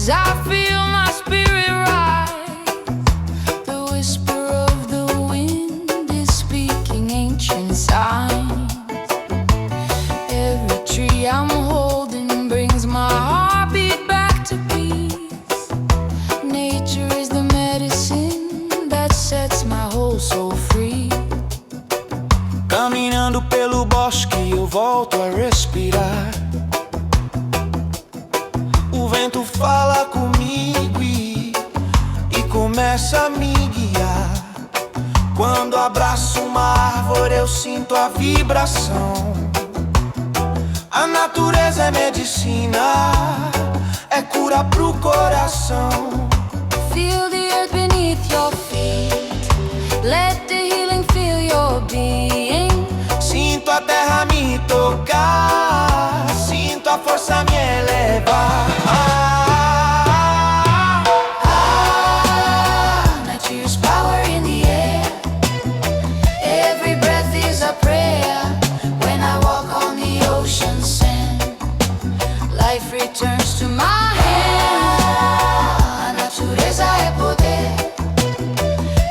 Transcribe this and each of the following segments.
'cause I feel my spirit rise. The whisper of the wind is speaking ancient signs. Every tree I'm holding brings my heartbeat back to peace. Nature is the medicine that sets my whole soul free. Caminhando pelo bosque eu volto a respirar. O vento fala comigo e começa a me guiar. Quando abraço uma árvore eu sinto a vibração. A natureza é medicina, é cura pro coração. Feel the earth beneath your feet. Let the healing fill your being. Sinto a terra me tocar, sinto a força me elevar. Nature's power in the air. Every breath is a prayer. When I walk on the ocean sand, life returns to my hand. A natureza é poder.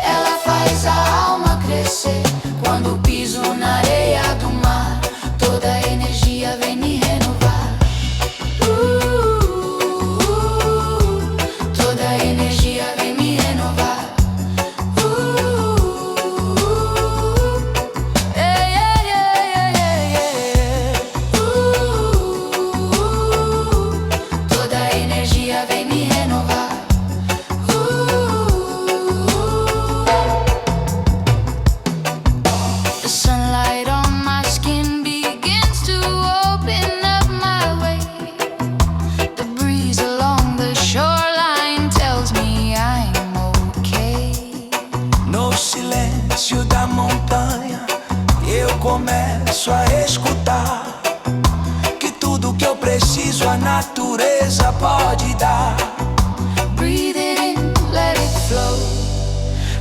Ela faz a alma crescer. Quando piso na areia do mar, toda a energia vem me renovar. Toda a energia vem me renovar. Yeah, yeah, yeah, yeah. Toda a energia vem me renovar. The sunlight on my skin begins to open up my way. The breeze along the shoreline tells me I'm okay. No silêncio da montanha eu começo a escutar que tudo que eu preciso a natureza pode dar. Breathe it in, let it flow.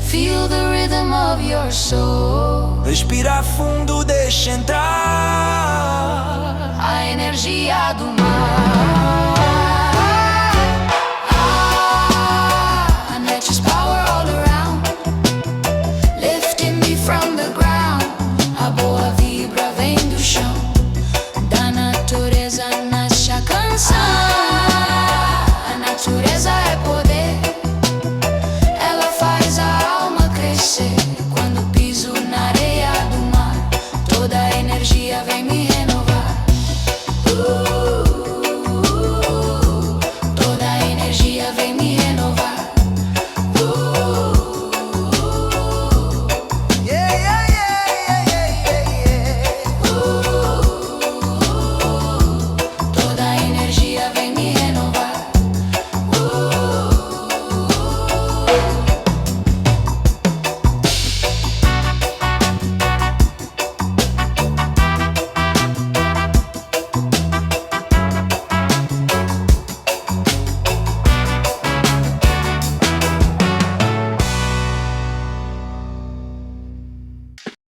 Feel the rhythm of your soul. Respira fundo, deixa entrar A energia do mar. Nature's power all around, lifting me from the ground. A boa vibra vem do chão. Da natureza nasce a canção. A natureza é poder. Ela faz a alma crescer. Quando piso na areia do mar, toda a energia vem me renovar. Toda a energia vem